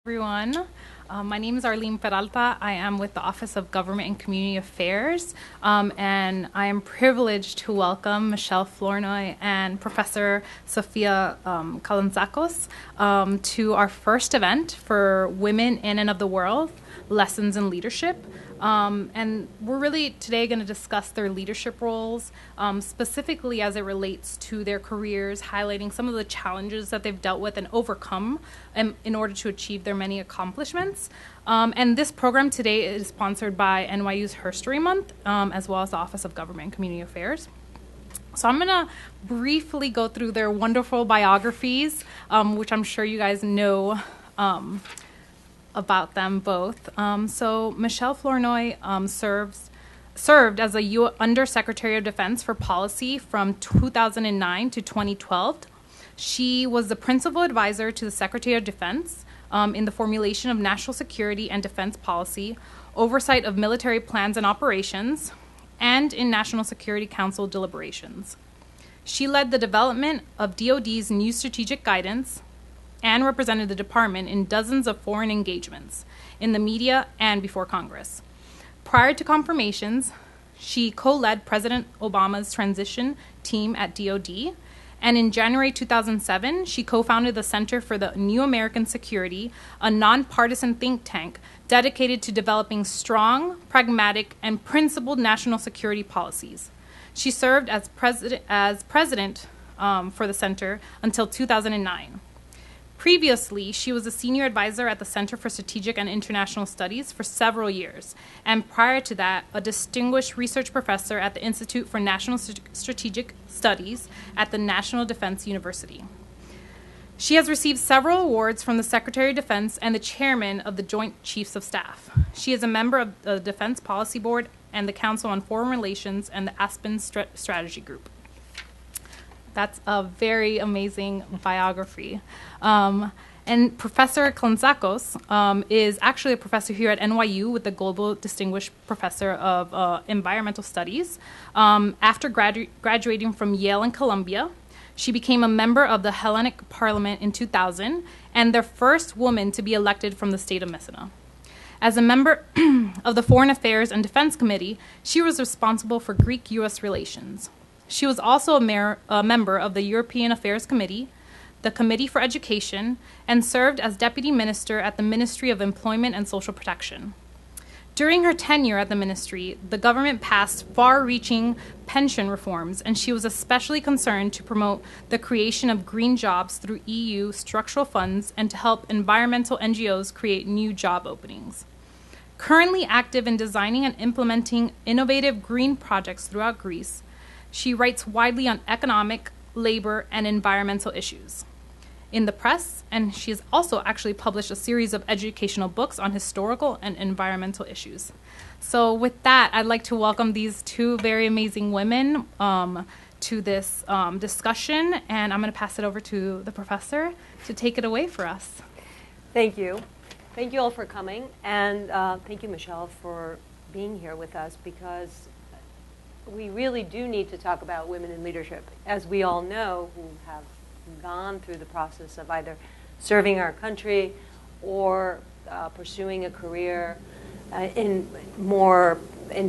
Everyone. My name is Arlene Peralta. I am with the Office of Government and Community Affairs, and I am privileged to welcome Michele Flournoy and Professor Sophia Kalantzakos to our first event for Women in and of the World, Lessons in Leadership. And we're really today going to discuss their leadership roles, specifically as it relates to their careers, highlighting some of the challenges that they've dealt with and overcome in order to achieve their many accomplishments. And this program today is sponsored by NYU's Herstory Month, as well as the Office of Government and Community Affairs. So I'm going to briefly go through their wonderful biographies, which I'm sure you guys know about them both. So Michele Flournoy served as a Undersecretary of Defense for Policy from 2009 to 2012. She was the principal advisor to the Secretary of Defense in the formulation of national security and defense policy, oversight of military plans and operations, and in National Security Council deliberations. She led the development of DoD's new strategic guidance and represented the department in dozens of foreign engagements, in the media and before Congress. Prior to confirmations, she co-led President Obama's transition team at DoD, and in January 2007, she co-founded the Center for the New American Security, a nonpartisan think tank dedicated to developing strong, pragmatic, and principled national security policies. She served as president for the center until 2009. Previously, she was a senior advisor at the Center for Strategic and International Studies for several years, and prior to that, a distinguished research professor at the Institute for National Strategic Studies at the National Defense University. She has received several awards from the Secretary of Defense and the chairman of the Joint Chiefs of Staff. She is a member of the Defense Policy Board and the Council on Foreign Relations and the Aspen Strategy Group. That's a very amazing biography. And Professor Kalantzakos is actually a professor here at NYU with the Global Distinguished Professor of Environmental Studies. After graduating from Yale and Columbia, she became a member of the Hellenic Parliament in 2000 and the first woman to be elected from the state of Messina. As a member of the Foreign Affairs and Defense Committee, she was responsible for Greek-U.S. relations. She was also a member of the European Affairs Committee, the Committee for Education, and served as Deputy Minister at the Ministry of Employment and Social Protection. During her tenure at the ministry, the government passed far-reaching pension reforms, and she was especially concerned to promote the creation of green jobs through EU structural funds and to help environmental NGOs create new job openings. Currently active in designing and implementing innovative green projects throughout Greece, she writes widely on economic, labor, and environmental issues in the press, and she has also actually published a series of educational books on historical and environmental issues. So with that, I'd like to welcome these two very amazing women to this discussion, and I'm going to pass it over to the professor to take it away for us. Thank you. Thank you all for coming, and thank you, Michele, for being here with us, because we really do need to talk about women in leadership. As we all know, who have gone through the process of either serving our country or pursuing a career in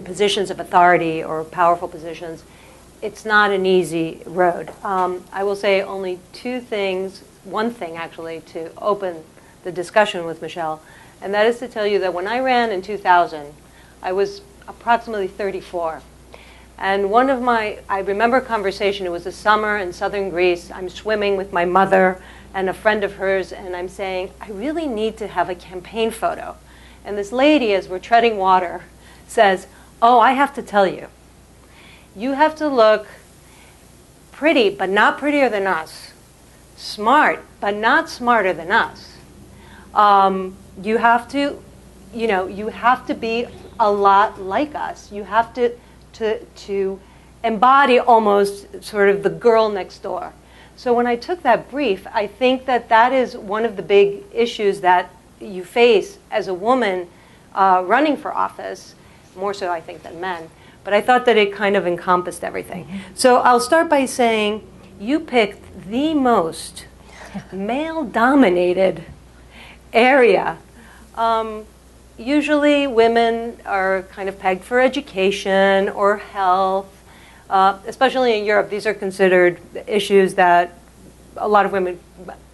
positions of authority or powerful positions, it's not an easy road. I will say only one thing actually, to open the discussion with Michele, and that is to tell you that when I ran in 2000, I was approximately 34. And I remember a conversation, it was a summer in southern Greece. I'm swimming with my mother and a friend of hers, and I'm saying, I really need to have a campaign photo. And this lady, as we're treading water, says, oh, I have to tell you, you have to look pretty, but not prettier than us. Smart, but not smarter than us. You have to be a lot like us. You have to embody almost sort of the girl next door. So when I took that brief, I think that is one of the big issues that you face as a woman running for office, more so I think than men. But I thought that it kind of encompassed everything. So I'll start by saying you picked the most male-dominated area. Usually women are kind of pegged for education or health. Especially in Europe, these are considered issues that a lot of women,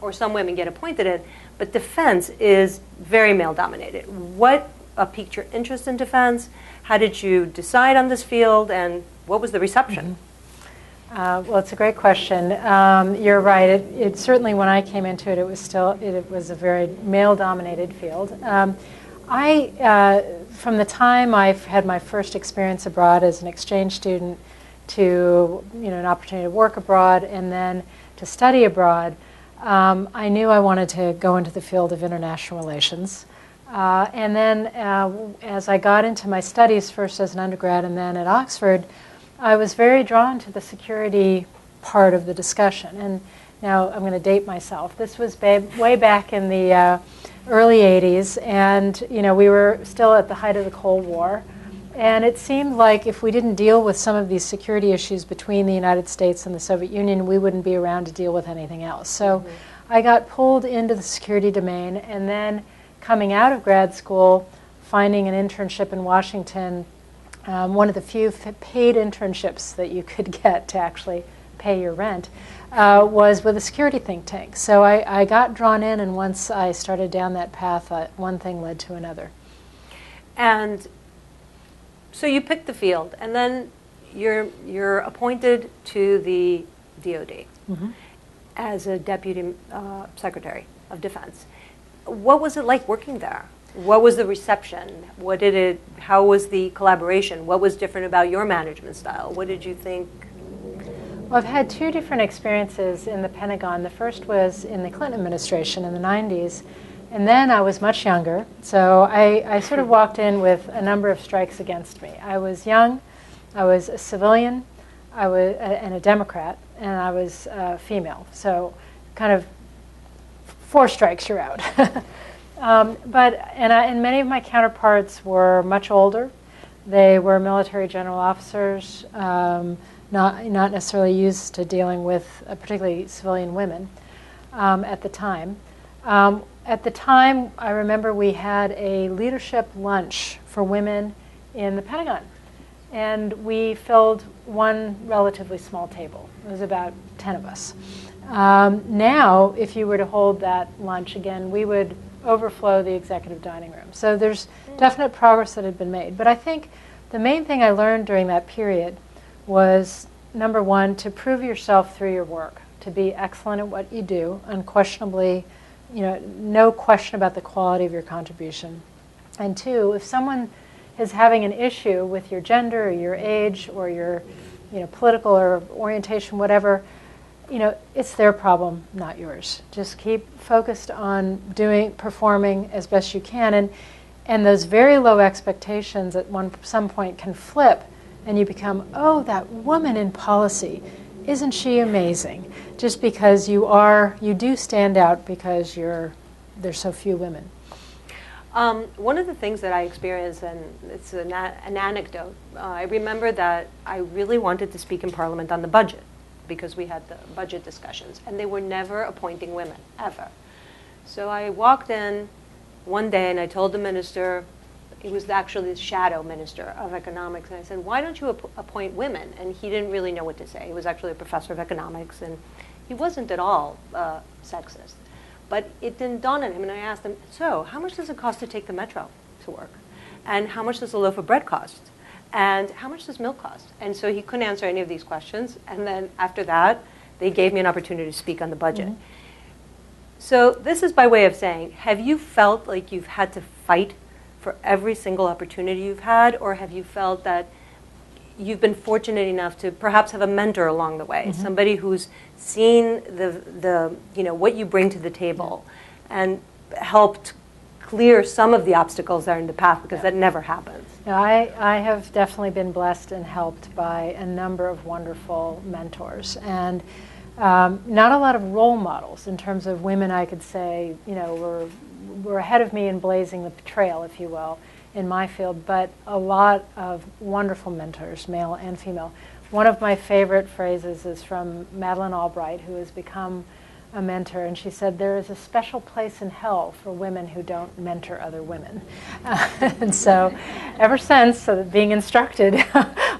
or some women, get appointed in. But defense is very male-dominated. What piqued your interest in defense? How did you decide on this field, and what was the reception? Well, it's a great question. You're right. It certainly, when I came into it, it was a very male-dominated field. From the time I had my first experience abroad as an exchange student to an opportunity to work abroad and then to study abroad, I knew I wanted to go into the field of international relations. And then as I got into my studies, first as an undergrad and then at Oxford, I was very drawn to the security part of the discussion. And now I'm going to date myself. This was way back in the early 80s, and we were still at the height of the Cold War. And it seemed like if we didn't deal with some of these security issues between the United States and the Soviet Union, we wouldn't be around to deal with anything else. So I got pulled into the security domain, and then coming out of grad school, finding an internship in Washington, one of the few paid internships that you could get to actually pay your rent, was with a security think tank. So I got drawn in, and once I started down that path, one thing led to another. And so you picked the field, and then you're appointed to the DoD as a Deputy Secretary of Defense. What was it like working there? What was the reception? How was the collaboration? What was different about your management style? What did you think? Well, I've had two different experiences in the Pentagon. The first was in the Clinton administration in the 90s. And then I was much younger, so I sort of walked in with a number of strikes against me. I was young, I was a civilian, and a Democrat, and I was female. So kind of 4 strikes, you're out. And many of my counterparts were much older. They were military general officers, not necessarily used to dealing with particularly civilian women at the time. At the time, I remember we had a leadership lunch for women in the Pentagon. And we filled one relatively small table. It was about 10 of us. Now, if you were to hold that lunch again, we would overflow the executive dining room. So there's definite progress that had been made. But I think the main thing I learned during that period was, number one, to prove yourself through your work, to be excellent at what you do, unquestionably, no question about the quality of your contribution. And 2, if someone is having an issue with your gender or your age or your political or orientation, whatever, it's their problem, not yours. Just keep focused on performing as best you can. And those very low expectations at some point can flip, and you become, oh, that woman in policy, isn't she amazing? Just because you do stand out because there's so few women. One of the things that I experienced, and it's an anecdote, I remember that I really wanted to speak in Parliament on the budget because we had the budget discussions, and they were never appointing women, ever. So I walked in one day and I told the minister, he was actually the shadow minister of economics, and I said, why don't you appoint women? And he didn't really know what to say. He was actually a professor of economics, and he wasn't at all sexist. But it didn't dawn on him, and I asked him, so how much does it cost to take the metro to work? And how much does a loaf of bread cost? And how much does milk cost? And so he couldn't answer any of these questions. And then after that, they gave me an opportunity to speak on the budget. So this is by way of saying, have you felt like you've had to fight for every single opportunity you've had, or have you felt that you've been fortunate enough to perhaps have a mentor along the way, somebody who's seen the what you bring to the table and helped clear some of the obstacles that are in the path, because that never happens? Now, I have definitely been blessed and helped by a number of wonderful mentors, and not a lot of role models in terms of women I could say were ahead of me in blazing the trail, if you will, in my field, but a lot of wonderful mentors, male and female. One of my favorite phrases is from Madeleine Albright, who has become a mentor, and she said there is a special place in hell for women who don't mentor other women. And so ever since being instructed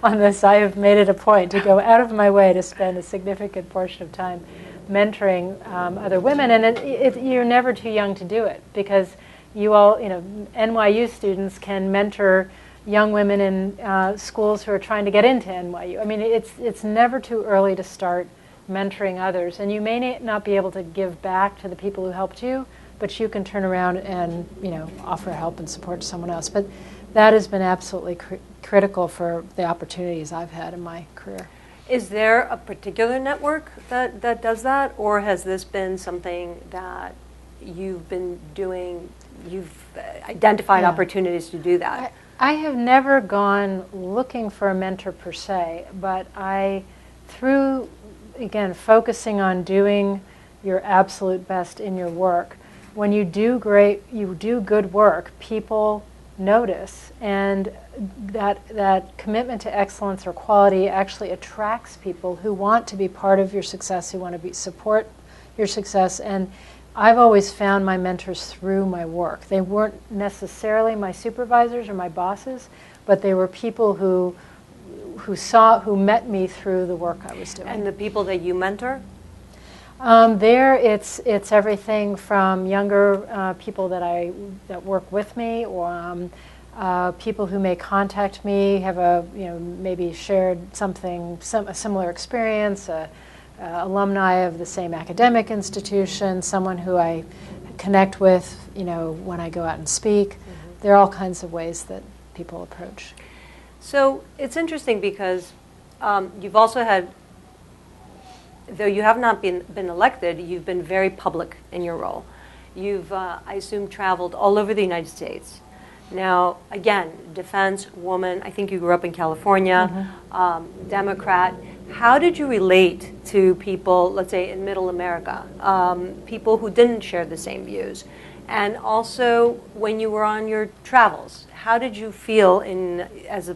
on this, I have made it a point to go out of my way to spend a significant portion of time mentoring other women. And you're never too young to do it, because you all, NYU students can mentor young women in schools who are trying to get into NYU. I mean, it's never too early to start mentoring others, and you may not be able to give back to the people who helped you, but you can turn around and offer help and support to someone else. But that has been absolutely critical for the opportunities I've had in my career. Is there a particular network that does that, or has this been something that you've been doing? You've identified opportunities to do that. I have never gone looking for a mentor per se, but through again, focusing on doing your absolute best in your work. When you do good work, people notice, and that commitment to excellence or quality actually attracts people who want to be part of your success, who want to support your success. And I've always found my mentors through my work. They weren't necessarily my supervisors or my bosses, but they were people who met me through the work I was doing. And the people that you mentor? It's everything from younger people that work with me, or people who may contact me, have maybe shared a similar experience, alumni of the same academic institution, someone who I connect with, when I go out and speak. Mm-hmm. There are all kinds of ways that people approach. So it's interesting because you've also had, though you have not been elected, you've been very public in your role. You've, I assume, traveled all over the United States. Now, again, defense, woman, I think you grew up in California, mm-hmm. Democrat. How did you relate to people, let's say, in Middle America, people who didn't share the same views? And also, when you were on your travels, how did you feel as a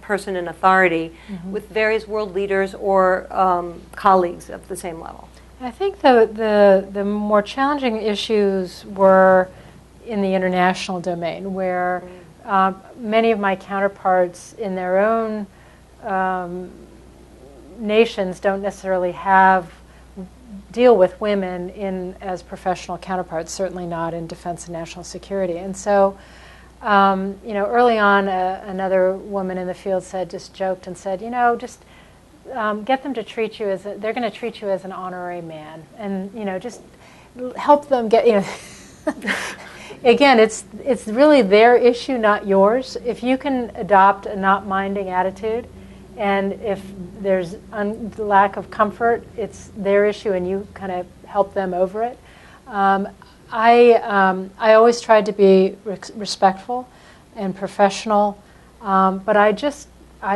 person in authority mm-hmm. with various world leaders or colleagues of the same level? I think the more challenging issues were in the international domain, where many of my counterparts in their own nations don't necessarily deal with women as professional counterparts, certainly not in defense and national security. And so, early on, another woman in the field joked and said, just get them to treat you they're going to treat you as an honorary man, and just help them get. Again, it's really their issue, not yours. If you can adopt a not minding attitude, and if there's lack of comfort, it's their issue, and you kind of help them over it. I always tried to be respectful and professional, but I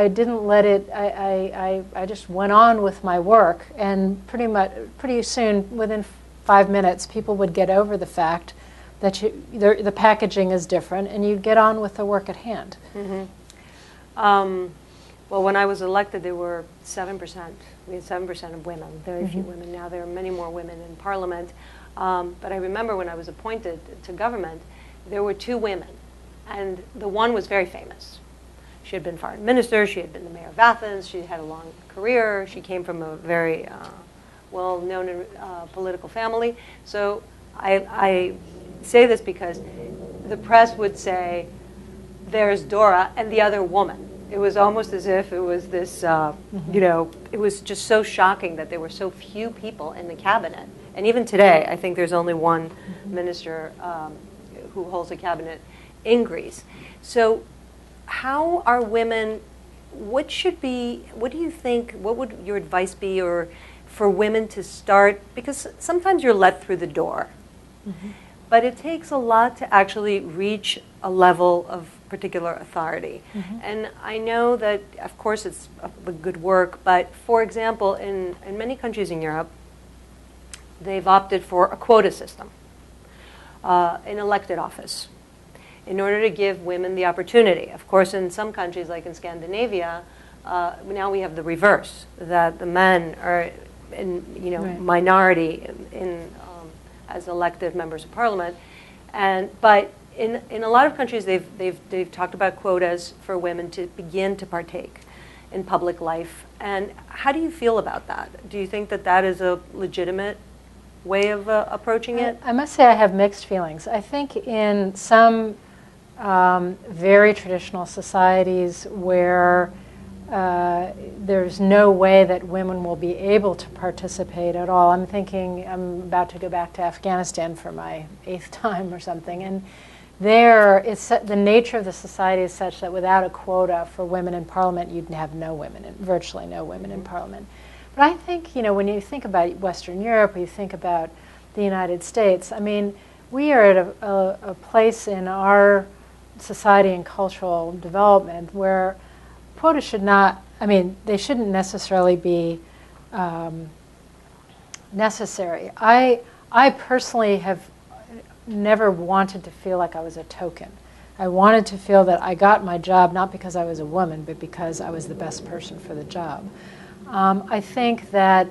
didn't let it. I just went on with my work, and pretty soon, within 5 minutes, people would get over the fact that the packaging is different, and you get on with the work at hand. Mm-hmm. Well, when I was elected, there were 7%. We had 7% of women, very few women. Now there are many more women in Parliament. But I remember when I was appointed to government, there were 2 women, and the one was very famous. She had been foreign minister, she had been the mayor of Athens, she had a long career, she came from a very well-known political family. So I say this because the press would say, there's Dora and the other woman. It was almost as if it was this, it was just so shocking that there were so few people in the cabinet. And even today, I think there's only one minister who holds a cabinet in Greece. So how are women, what do you think, what would your advice be for women to start? Because sometimes you're let through the door. Mm-hmm. But it takes a lot to actually reach a level of particular authority. Mm-hmm. And I know that, of course, it's good work, but for example, in many countries in Europe, they've opted for a quota system in elected office in order to give women the opportunity. Of course, in some countries, like in Scandinavia, now we have the reverse, that the men are in, right. minority in as elected members of parliament. But in a lot of countries, they've talked about quotas for women to begin to partake in public life. And how do you feel about that? Do you think that that is a legitimate way of approaching it? I must say I have mixed feelings. I think in some very traditional societies where there's no way that women will be able to participate at all. I'm about to go back to Afghanistan for my 8th time or something, and there, the nature of the society is such that without a quota for women in parliament, you'd have virtually no women in parliament. But I think, when you think about Western Europe, or you think about the United States, I mean, we are at a place in our society and cultural development where quotas should not, they shouldn't necessarily be necessary. I personally have never wanted to feel like I was a token. I wanted to feel that I got my job not because I was a woman, but because I was the best person for the job. I think that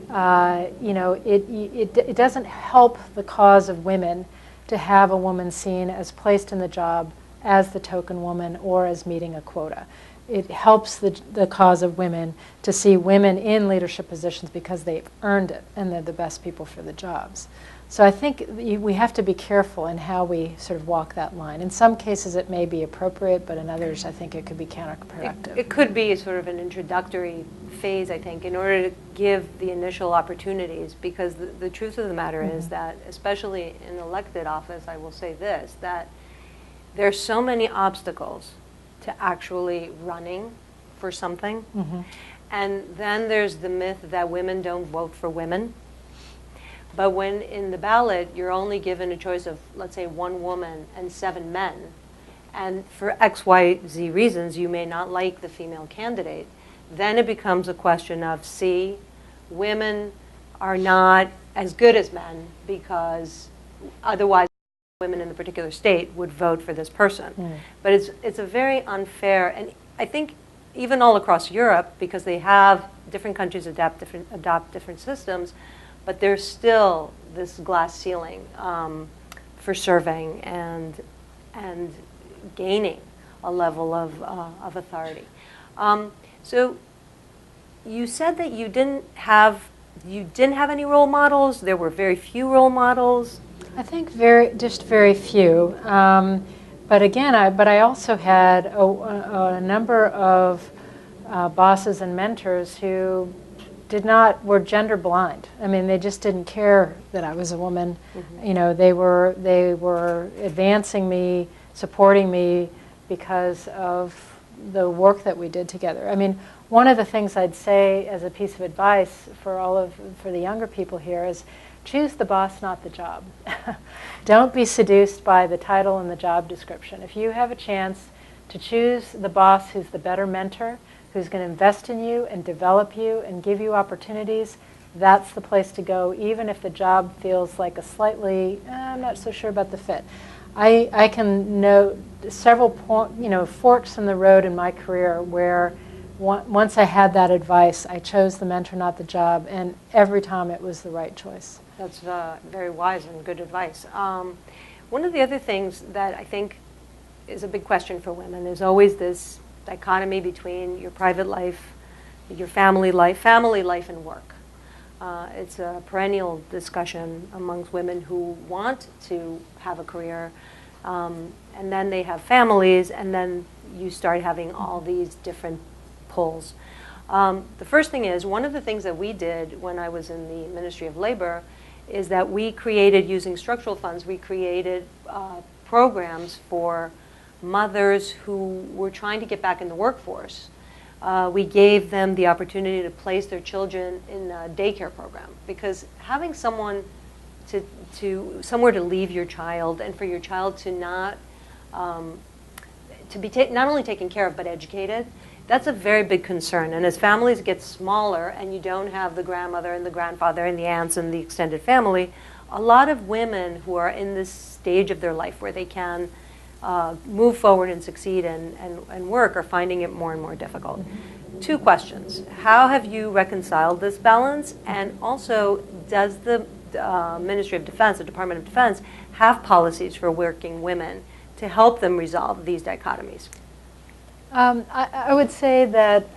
it doesn't help the cause of women to have a woman seen as placed in the job as the token woman or as meeting a quota. It helps the cause of women to see women in leadership positions because they've earned it and they're the best people for the jobs. So I think we have to be careful in how we sort of walk that line. In some cases it may be appropriate, but in others I think it could be counterproductive. It could be sort of an introductory phase, I think, in order to give the initial opportunities, because the truth of the matter is that, especially in elected office, I will say this, that there's so many obstacles to actually running for something. And then there's the myth that women don't vote for women. But when in the ballot, you're only given a choice of, let's say, 1 woman and 7 men, and for X, Y, Z reasons, you may not like the female candidate, then it becomes a question of, see, women are not as good as men because otherwise women in the particular state would vote for this person. But it's a very unfair, and I think even all across Europe, because they have different countries adopt different systems, but there's still this glass ceiling for serving and gaining a level of authority. So you said that you didn't have any role models. There were very few role models. I think just very few. But again, I also had a number of bosses and mentors who were gender blind. I mean, they just didn't care that I was a woman. They were advancing me, supporting me because of the work that we did together. I mean, one of the things I'd say as a piece of advice for the younger people here is choose the boss, not the job. Don't be seduced by the title and the job description. If you have a chance to choose the boss who's the better mentor, who's going to invest in you and develop you and give you opportunities, that's the place to go, even if the job feels like a slightly, I'm not so sure about the fit. I can note several forks in the road in my career where once I had that advice, I chose the mentor, not the job, and every time it was the right choice. That's very wise and good advice. One of the other things that I think is a big question for women is always this dichotomy between your private life, your family life and work. It's a perennial discussion amongst women who want to have a career, and then they have families, and then you start having all these different pulls. The first thing is, one of the things that we did when I was in the Ministry of Labor is that we created, using structural funds, we created programs for mothers who were trying to get back in the workforce. We gave them the opportunity to place their children in a daycare program, because having someone somewhere to leave your child, and for your child to not to be not only taken care of but educated, that's a very big concern. And as families get smaller and you don't have the grandmother and the grandfather and the aunts and the extended family, a lot of women who are in this stage of their life where they can move forward and succeed and work are finding it more and more difficult. 2 questions. How have you reconciled this balance? And also, does the Ministry of Defense, the Department of Defense, have policies for working women to help them resolve these dichotomies? I would say that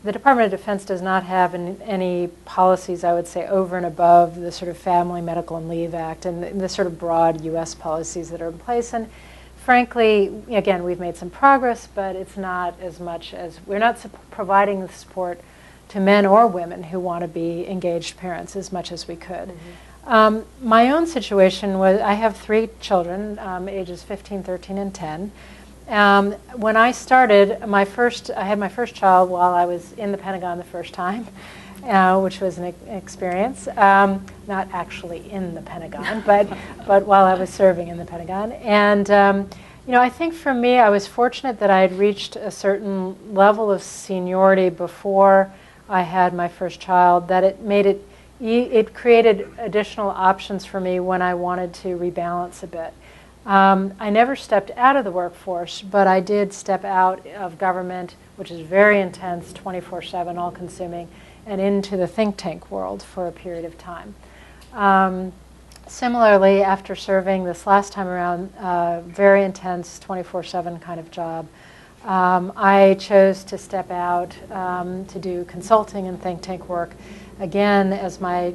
the Department of Defense does not have any policies, I would say, over and above the sort of Family Medical and Leave Act and the sort of broad U.S. policies that are in place. And frankly, again, we've made some progress, but it's not as much as we're not providing the support to men or women who want to be engaged parents as much as we could. Mm-hmm. My own situation was I have 3 children, ages 15, 13, and 10. When I started, I had my first child while I was in the Pentagon the first time, which was an experience. Not actually in the Pentagon, but while I was serving in the Pentagon. And I think for me, I was fortunate that I had reached a certain level of seniority before I had my first child, that it created additional options for me when I wanted to rebalance a bit. I never stepped out of the workforce, but I did step out of government, which is very intense, 24/7, all-consuming, and into the think tank world for a period of time. Similarly, after serving this last time around, very intense 24/7 kind of job, I chose to step out to do consulting and think tank work, again, as my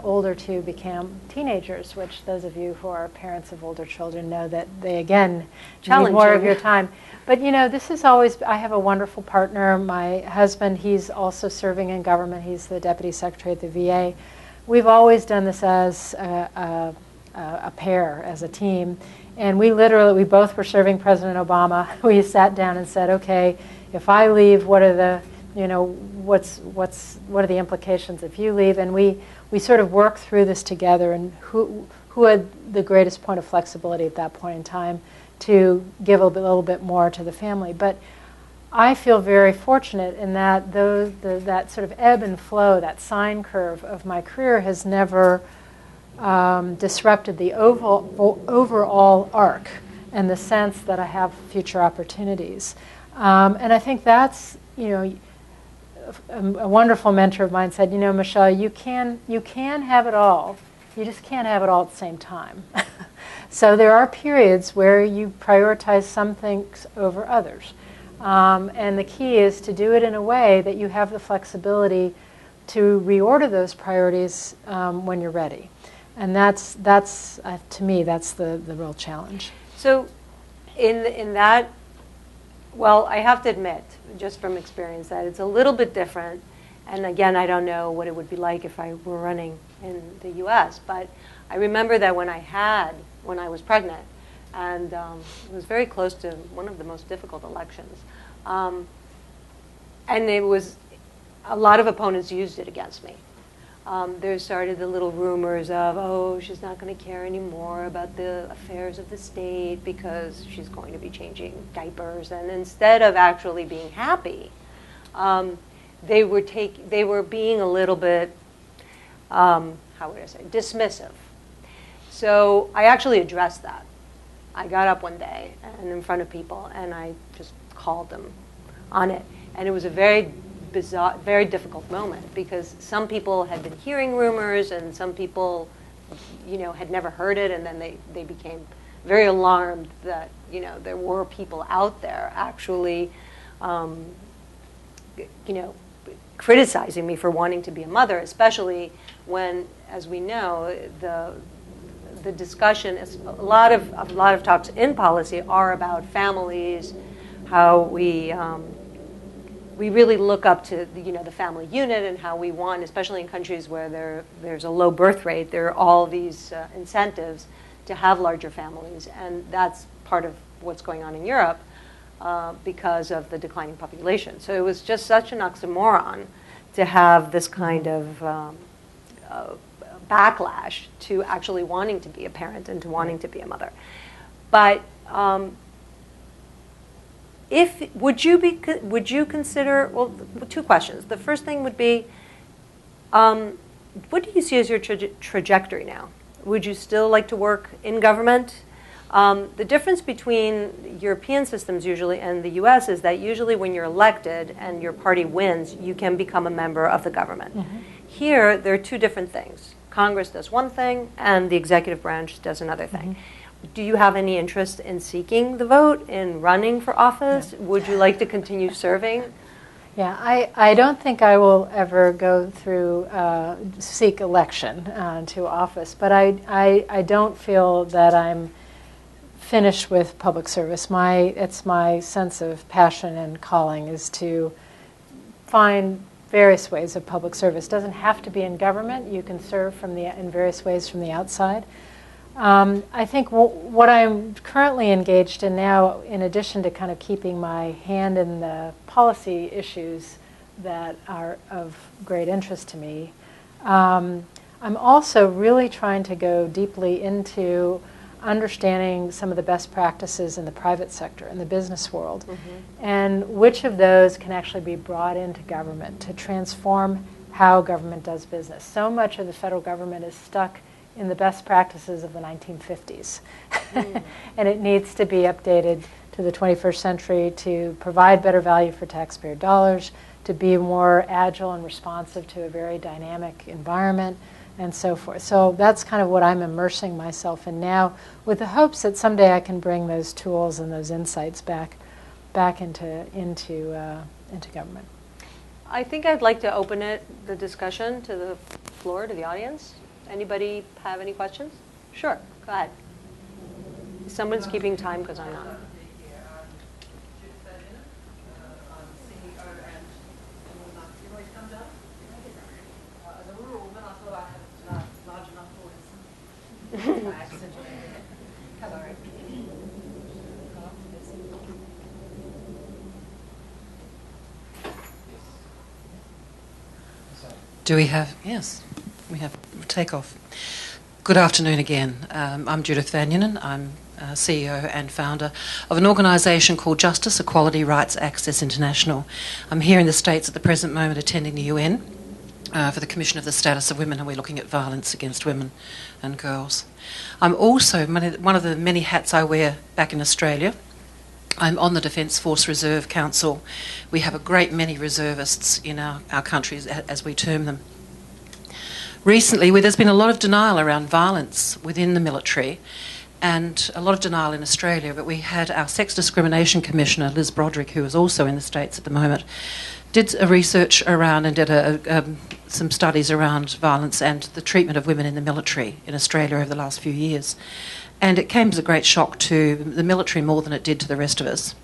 older 2 became teenagers, which those of you who are parents of older children know that they, again, need more of your time. But, this is always, I have a wonderful partner. My husband, he's also serving in government. He's the Deputy Secretary at the VA. We've always done this as a pair, as a team. And we both were serving President Obama. We sat down and said, okay, if I leave, what are the what are the implications if you leave? And we sort of worked through this together, and who had the greatest point of flexibility at that point in time to give a little bit more to the family. But I feel very fortunate in that that sort of ebb and flow, that sine curve of my career has never disrupted the overall arc and the sense that I have future opportunities. And I think that's, a wonderful mentor of mine said, Michele, you can have it all. You just can't have it all at the same time. So there are periods where you prioritize some things over others. And the key is to do it in a way that you have the flexibility to reorder those priorities when you're ready. And that's to me, that's the real challenge. So in that, well, I have to admit, just from experience, that it's a little bit different. And again, I don't know what it would be like if I were running in the U.S. But I remember that when I was pregnant, and it was very close to one of the most difficult elections. And it was, a lot of opponents used it against me. There started the little rumors of, oh, she's not going to care anymore about the affairs of the state because she's going to be changing diapers. And instead of actually being happy, they were being a little bit, how would I say, dismissive. So I actually addressed that. I got up one day and in front of people, and I just called them on it. And it was a very bizarre, very difficult moment, because some people had been hearing rumors and some people, had never heard it, and then they became very alarmed that, there were people out there actually, criticizing me for wanting to be a mother, especially when, as we know, the discussion is a lot of talks in policy are about families, how we really look up to the family unit, and how we want, especially in countries where there's a low birth rate, there are all these incentives to have larger families, and that's part of what's going on in Europe because of the declining population. So it was just such an oxymoron to have this kind of backlash to actually wanting to be a parent and to wanting to be a mother. But would you consider, well, 2 questions. The first thing would be, what do you see as your trajectory now? Would you still like to work in government? The difference between European systems usually and the US is that usually when you're elected and your party wins, you can become a member of the government. Mm-hmm. Here, there are 2 different things. Congress does one thing and the executive branch does another thing. Do you have any interest in seeking the vote, in running for office? Yeah. Would you like to continue serving? Yeah, I don't think I will ever go through, seek election to office, but I don't feel that I'm finished with public service. It's my sense of passion and calling is to find various ways of public service. It doesn't have to be in government. You can serve in various ways from the outside. I think what I'm currently engaged in now, in addition to kind of keeping my hand in the policy issues that are of great interest to me, I'm also really trying to go deeply into understanding some of the best practices in the private sector, in the business world, and which of those can actually be brought into government to transform how government does business. So much of the federal government is stuck in the best practices of the 1950s. And it needs to be updated to the 21st century to provide better value for taxpayer dollars, to be more agile and responsive to a very dynamic environment, and so forth. So that's kind of what I'm immersing myself in now, with the hopes that someday I can bring those tools and those insights back into government. I think I'd like to open the discussion to the floor, to the audience. Anybody have any questions? Sure, go ahead. Someone's keeping time because I'm not. Do we have? Yes, we have takeoff. Good afternoon again. I'm Judith Van Unen. I'm CEO and founder of an organisation called Justice, Equality, Rights, Access International. I'm here in the States at the present moment attending the UN for the Commission of the Status of Women, and we're looking at violence against women and girls. I'm also, one of the many hats I wear back in Australia, I'm on the Defence Force Reserve Council. We have a great many reservists in our countries, as we term them. Recently, there's been a lot of denial around violence within the military, and a lot of denial in Australia, but we had our Sex Discrimination Commissioner, Liz Broderick, who is also in the States at the moment, did a research around and did some studies around violence and the treatment of women in the military in Australia over the last few years. And it came as a great shock to the military more than it did to the rest of us.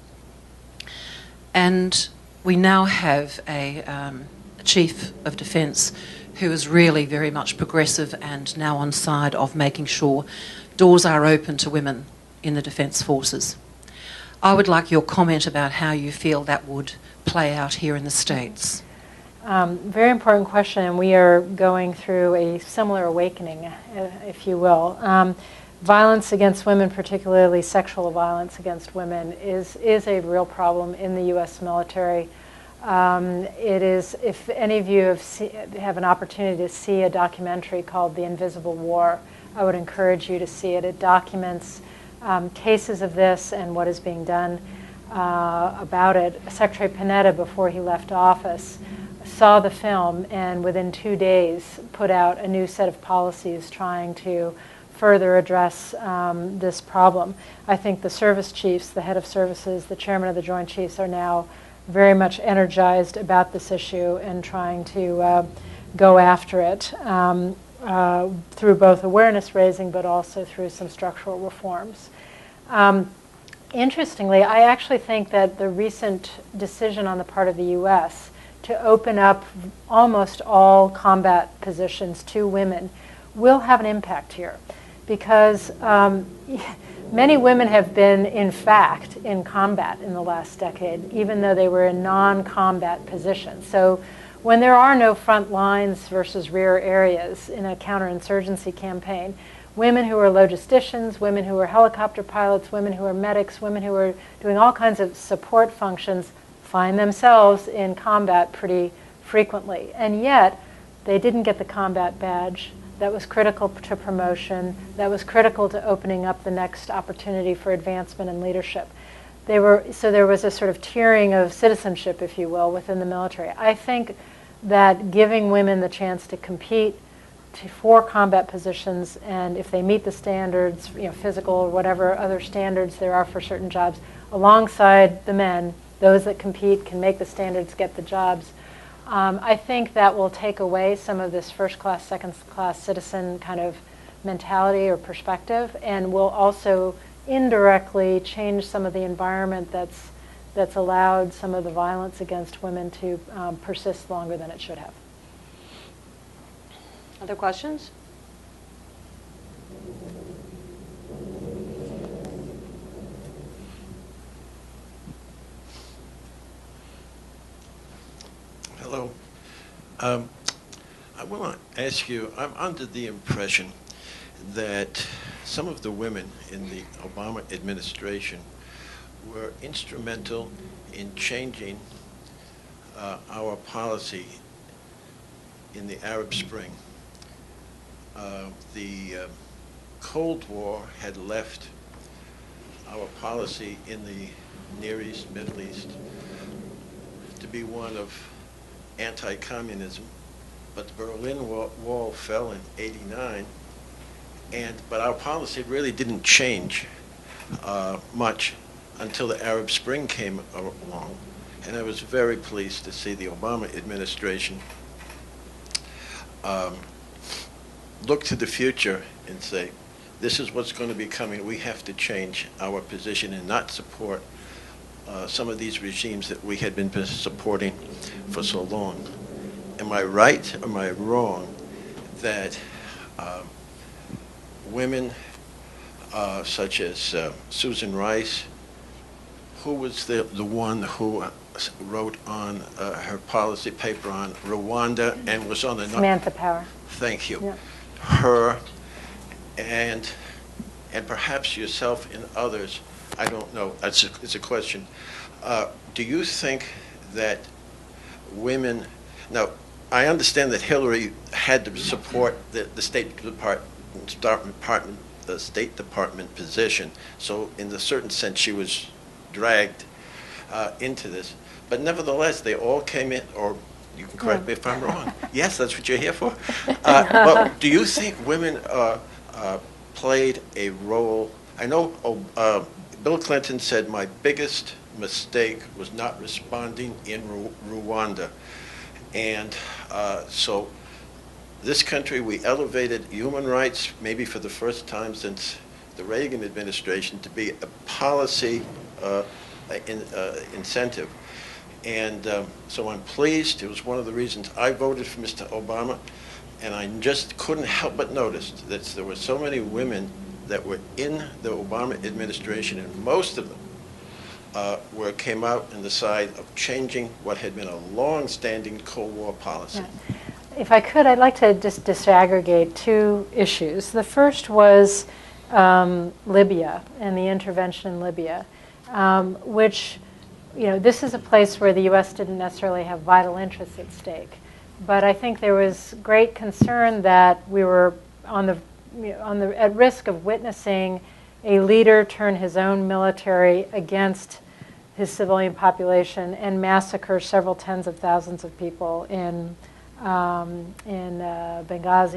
And we now have a Chief of Defence who is really very much progressive and now on side of making sure doors are open to women in the Defence Forces. I would like your comment about how you feel that would play out here in the States. Very important question, and we are going through a similar awakening, if you will. Violence against women, particularly sexual violence against women, is a real problem in the U.S. military. It is, if any of you have an opportunity to see a documentary called The Invisible War, I would encourage you to see it. It documents cases of this and what is being done about it. Secretary Panetta, before he left office, saw the film and within 2 days put out a new set of policies trying to further address this problem. I think the service chiefs, the head of services, the chairman of the Joint Chiefs are now very much energized about this issue and trying to go after it through both awareness raising but also through some structural reforms. Interestingly, I actually think that the recent decision on the part of the U.S. to open up almost all combat positions to women will have an impact here, because many women have been, in fact, in combat in the last decade, even though they were in non-combat positions. So when there are no front lines versus rear areas in a counterinsurgency campaign, women who are logisticians, women who are helicopter pilots, women who are medics, women who are doing all kinds of support functions find themselves in combat pretty frequently. And yet, they didn't get the combat badge. That was critical to promotion. That was critical to opening up the next opportunity for advancement and leadership. So there was a sort of tiering of citizenship, if you will, within the military. I think that giving women the chance to compete for combat positions, and if they meet the standards, physical or whatever other standards there are for certain jobs, alongside the men, those that compete can make the standards, get the jobs. I think that will take away some of this first-class, second-class citizen kind of mentality or perspective, and will also indirectly change some of the environment that's allowed some of the violence against women to persist longer than it should have. Other questions? Hello. I want to ask you, I'm under the impression that some of the women in the Obama administration were instrumental in changing our policy in the Arab Spring. The Cold War had left our policy in the Near East, Middle East, to be one of anti-communism, but the Berlin Wall fell in '89, but our policy really didn't change much until the Arab Spring came along, and I was very pleased to see the Obama administration look to the future and say, this is what's going to be coming. We have to change our position and not support some of these regimes that we had been supporting for so long. Am I right or am I wrong that women such as Susan Rice, who was the one who wrote on her policy paper on Rwanda and was on the... Samantha Power. Thank you. Yeah. Her and perhaps yourself and others, I don't know, it's a question. Do you think that women, now I understand that Hillary had to support the State Department position, so in a certain sense she was dragged into this, but nevertheless they all came in, or you can correct me if I'm wrong. Yes, that's what you're here for. But do you think women played a role? I know Bill Clinton said my biggest mistake was not responding in Rwanda. And so this country, we elevated human rights, maybe for the first time since the Reagan administration, to be a policy incentive. And so I'm pleased. It was one of the reasons I voted for Mr. Obama. And I just couldn't help but notice that there were so many women that were in the Obama administration, and most of them came out on the side of changing what had been a long-standing Cold War policy. Yeah. If I could, I'd like to just disaggregate two issues. The first was Libya and the intervention in Libya, which, this is a place where the U.S. didn't necessarily have vital interests at stake. But I think there was great concern that we were at risk of witnessing a leader turn his own military against his civilian population and massacre several tens of thousands of people in Benghazi,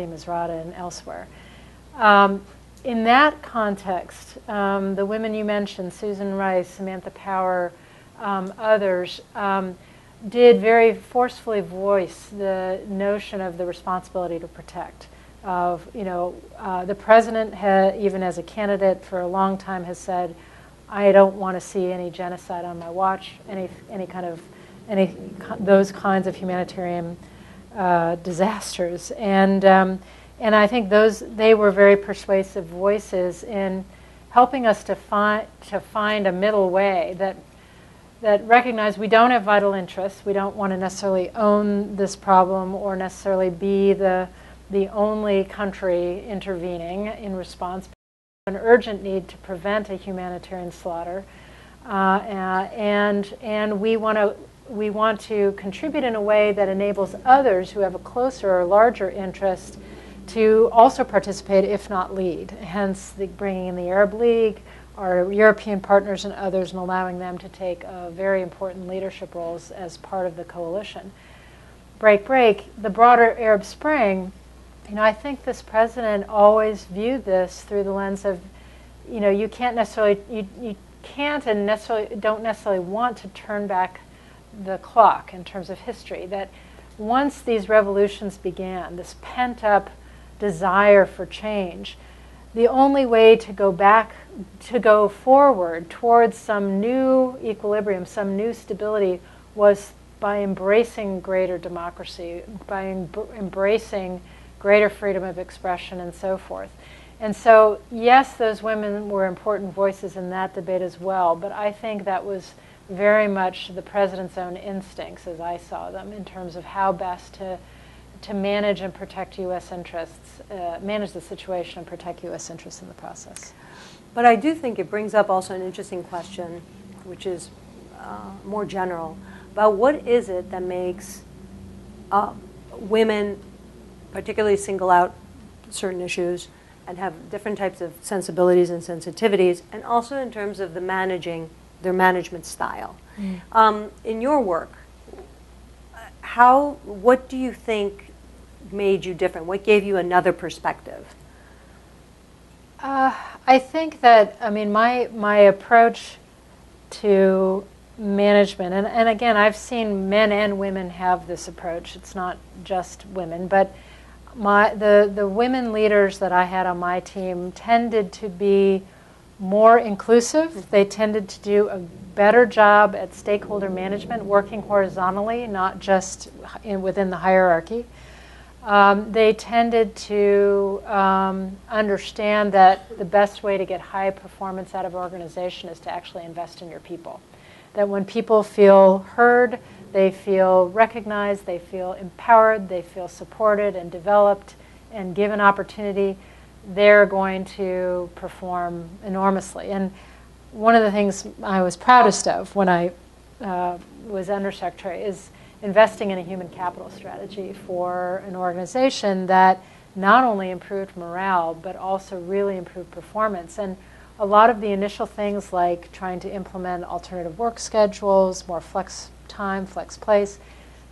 Misrata, and elsewhere. In that context, the women you mentioned, Susan Rice, Samantha Power, others, did very forcefully voice the notion of the responsibility to protect. The president, even as a candidate for a long time, has said, I don't want to see any genocide on my watch, those kinds of humanitarian disasters. And I think they were very persuasive voices in helping us to find a middle way that recognized we don't have vital interests. We don't want to necessarily own this problem or necessarily be the only country intervening in response. An urgent need to prevent a humanitarian slaughter, and we want to contribute in a way that enables others who have a closer or larger interest to also participate, if not lead. Hence, bringing in the Arab League, our European partners, and others, and allowing them to take very important leadership roles as part of the coalition. The broader Arab Spring I think this president always viewed this through the lens of, you can't necessarily, you can't and necessarily don't necessarily want to turn back the clock in terms of history. That once these revolutions began, this pent-up desire for change, the only way to go back, to go forward towards some new equilibrium, some new stability, was by embracing greater democracy, by embracing greater freedom of expression and so forth. And so, yes, those women were important voices in that debate as well, but I think that was very much the president's own instincts as I saw them in terms of how best to manage and protect U.S. interests, manage the situation and protect U.S. interests in the process. But I do think it brings up also an interesting question, which is more general, about what is it that makes women particularly single out certain issues and have different types of sensibilities and sensitivities, and also in terms of their management style. In your work, what do you think made you different? What gave you another perspective? I think that, my approach to management, and again, I've seen men and women have this approach. It's not just women, but the women leaders that I had on my team tended to be more inclusive. They tended to do a better job at stakeholder management, working horizontally, not just within the hierarchy. They tended to understand that the best way to get high performance out of an organization is to actually invest in your people. That when people feel heard, they feel recognized, they feel empowered, they feel supported and developed and given opportunity, they're going to perform enormously. And one of the things I was proudest of when I was Undersecretary is investing in a human capital strategy for an organization that not only improved morale, but also really improved performance. And a lot of the initial things like trying to implement alternative work schedules, more flex time, flex place,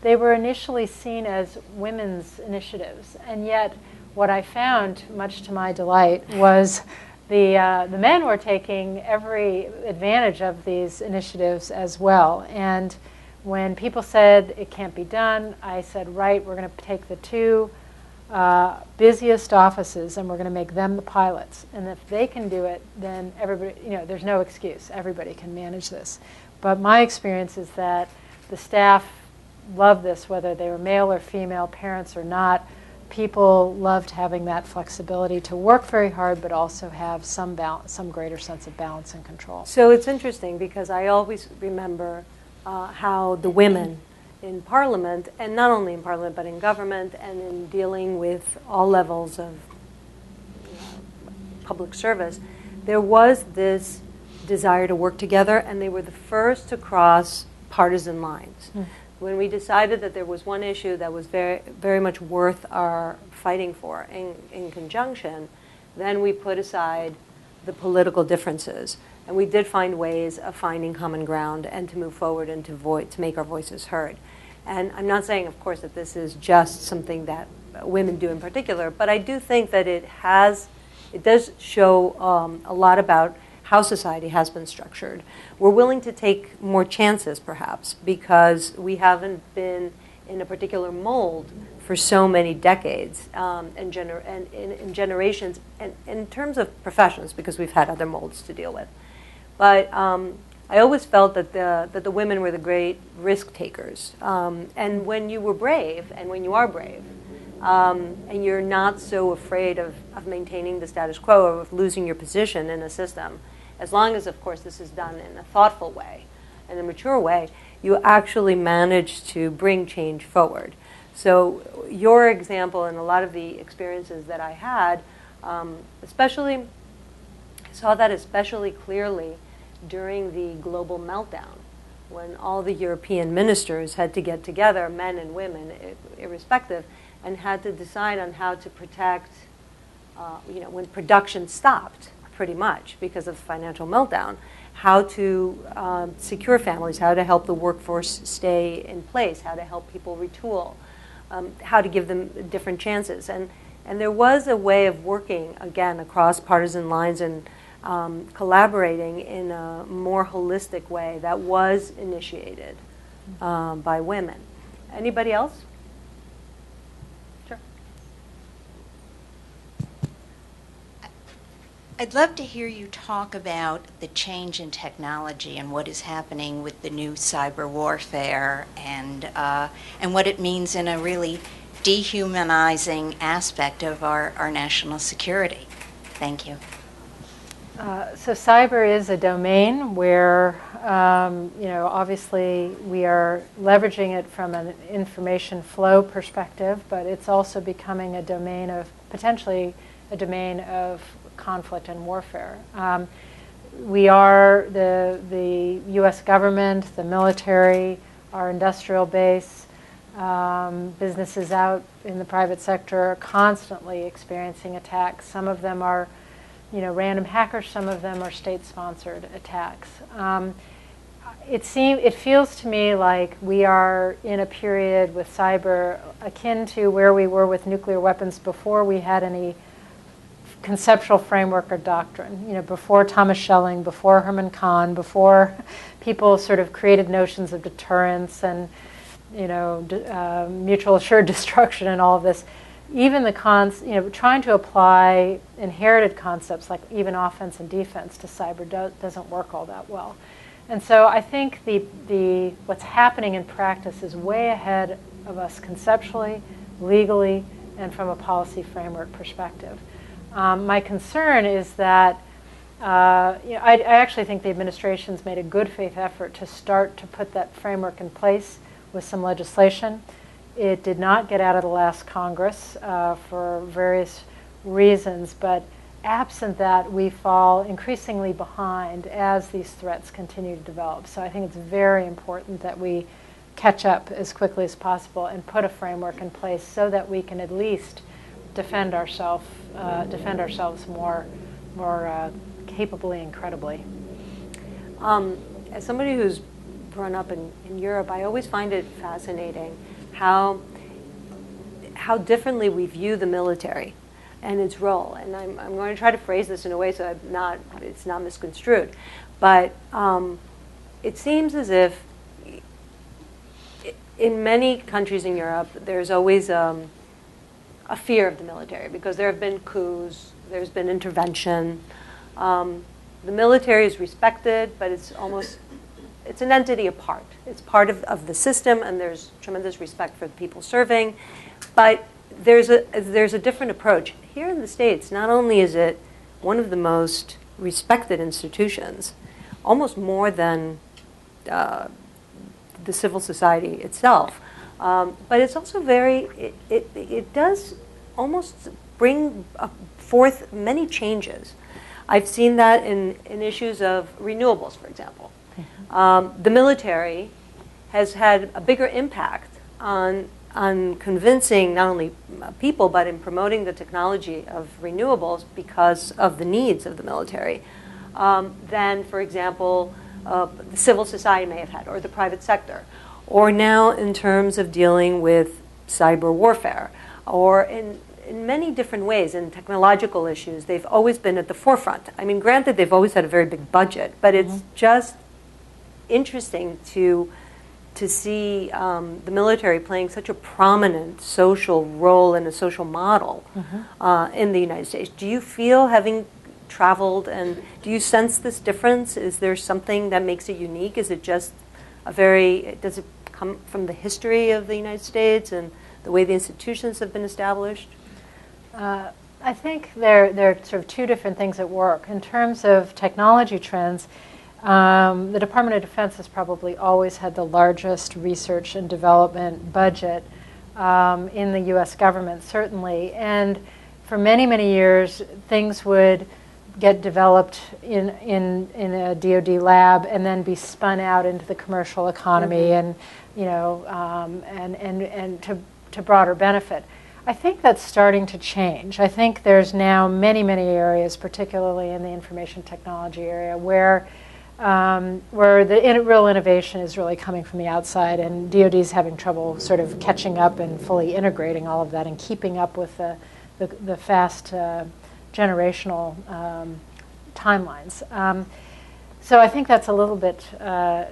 they were initially seen as women's initiatives. And yet what I found, much to my delight, was the men were taking every advantage of these initiatives as well. And when people said it can't be done, I said, right, we're going to take the two busiest offices and we're going to make them the pilots. And if they can do it, then everybody, there's no excuse. Everybody can manage this. But my experience is that the staff loved this, whether they were male or female, parents or not. People loved having that flexibility to work very hard, but also have some greater sense of balance and control. So it's interesting because I always remember how the women in Parliament, and not only in Parliament, but in government and in dealing with all levels of public service, there was this desire to work together, and they were the first to cross partisan lines. When we decided that there was one issue that was very, very much worth our fighting for in conjunction, then we put aside the political differences. And we did find ways of finding common ground and to move forward and to make our voices heard. And I'm not saying, of course, that this is just something that women do in particular, but I do think that it does show a lot about how society has been structured. We're willing to take more chances, perhaps, because we haven't been in a particular mold for so many decades and in generations, and in terms of professions, because we've had other molds to deal with. But I always felt that the women were the great risk takers. And when you were brave, and when you are brave, and you're not so afraid of maintaining the status quo or of losing your position in a system, as long as, of course, this is done in a thoughtful way, in a mature way, you actually manage to bring change forward. So your example and a lot of the experiences that I had, I saw that especially clearly during the global meltdown, when all the European ministers had to get together, men and women, irrespective, and had to decide on how to protect, when production stopped, pretty much because of financial meltdown, how to secure families, how to help the workforce stay in place, how to help people retool, how to give them different chances. And And there was a way of working, again, across partisan lines and collaborating in a more holistic way that was initiated by women. Anybody else? Sure. I'd love to hear you talk about the change in technology and what is happening with the new cyber warfare and what it means in a really dehumanizing aspect of our national security. Thank you. So cyber is a domain where, obviously we are leveraging it from an information flow perspective, but it's also becoming a domain of, potentially a domain of conflict and warfare. We are, the U.S. government, the military, our industrial base, businesses out in the private sector are constantly experiencing attacks. Some of them are random hackers, some of them are state-sponsored attacks. It feels to me like we are in a period with cyber akin to where we were with nuclear weapons before we had any conceptual framework or doctrine. Before Thomas Schelling, before Herman Kahn, before people sort of created notions of deterrence and mutual assured destruction and all of this. Even the trying to apply inherited concepts like even offense and defense to cyber doesn't work all that well. And so I think what's happening in practice is way ahead of us conceptually, legally, and from a policy framework perspective. My concern is that I actually think the administration's made a good faith effort to start to put that framework in place with some legislation. It did not get out of the last Congress for various reasons, but absent that, we fall increasingly behind as these threats continue to develop. So I think it's very important that we catch up as quickly as possible and put a framework in place so that we can at least defend ourselves more capably and credibly. As somebody who's grown up in Europe, I always find it fascinating how differently we view the military and its role. And I'm going to try to phrase this in a way so it's not misconstrued. But it seems as if in many countries in Europe, there's always a fear of the military because there have been coups, there's been intervention. The military is respected, but it's an entity apart. It's part of the system, and there's tremendous respect for the people serving. But there's a different approach. Here in the States, not only is it one of the most respected institutions, almost more than the civil society itself, but it's also it does almost bring forth many changes. I've seen that in issues of renewables, for example. The military has had a bigger impact on convincing not only people, but in promoting the technology of renewables because of the needs of the military than, for example, the civil society may have had, or the private sector, or now in terms of dealing with cyber warfare, or in many different ways, in technological issues. They've always been at the forefront. I mean, granted, they've always had a very big budget, but it's just interesting to see the military playing such a prominent social role and a social model in the United States. Do you feel, having traveled, and do you sense this difference? Is there something that makes it unique? Is it just does it come from the history of the United States and the way the institutions have been established? I think there are sort of two different things at work. In terms of technology trends, the Department of Defense has probably always had the largest research and development budget in the U.S. government, certainly. And for many, many years, things would get developed in a DoD lab and then be spun out into the commercial economy and to broader benefit. I think that's starting to change. I think there's now many, many areas, particularly in the information technology area, where the real innovation is really coming from the outside, and DoD is having trouble sort of catching up and fully integrating all of that and keeping up with the the fast generational timelines. So I think that's a little bit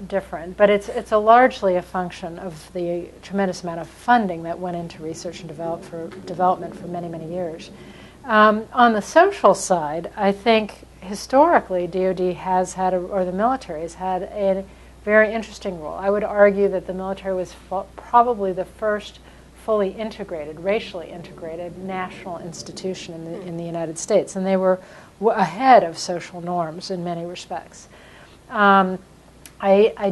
different, but it's a largely a function of the tremendous amount of funding that went into research and development for many, many years. On the social side, I think historically DoD has had, or the military has had, a very interesting role. I would argue that the military was probably the first fully integrated, racially integrated national institution in the United States, and they were ahead of social norms in many respects. I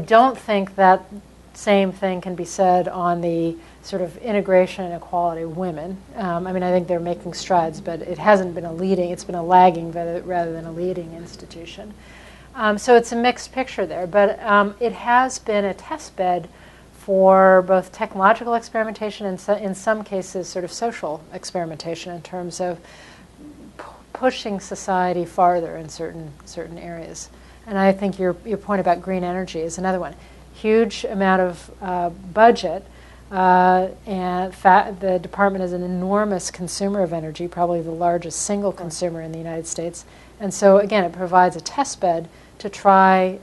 don't think that same thing can be said on the sort of integration and equality of women. I mean, I think they're making strides, but it hasn't been it's been a lagging rather than a leading institution. So it's a mixed picture there, but it has been a test bed for both technological experimentation and in some cases sort of social experimentation in terms of pushing society farther in certain areas. And I think your point about green energy is another one. Huge amount of budget, and the department is an enormous consumer of energy, probably the largest single consumer in the United States. And so again, it provides a test bed to try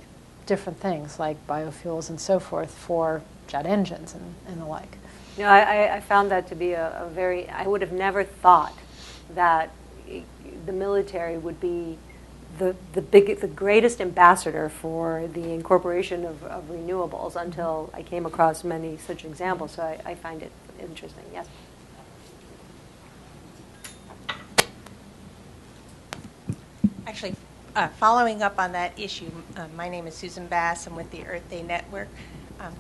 different things like biofuels and so forth for jet engines and the like. You know, I found that to be a very, I would have never thought that the military would be the greatest ambassador for the incorporation of renewables until I came across many such examples. So I find it interesting. Yes. Actually, following up on that issue, my name is Susan Bass. I'm with the Earth Day Network.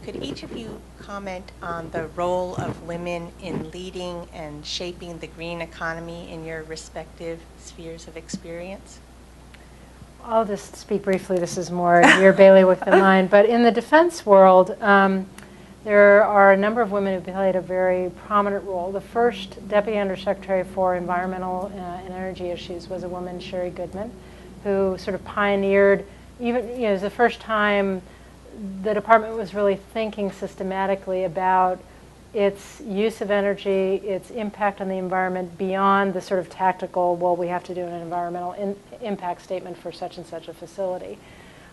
Could each of you comment on the role of women in leading and shaping the green economy in your respective spheres of experience? I'll just speak briefly. This is more your bailiwick than mine. But in the defense world, there are a number of women who played a very prominent role. The first Deputy Undersecretary for Environmental and Energy Issues was a woman, Sharon Goodman, who sort of pioneered, even, it was the first time the department was really thinking systematically about its use of energy, its impact on the environment beyond the sort of tactical, well, we have to do an environmental impact statement for such and such a facility.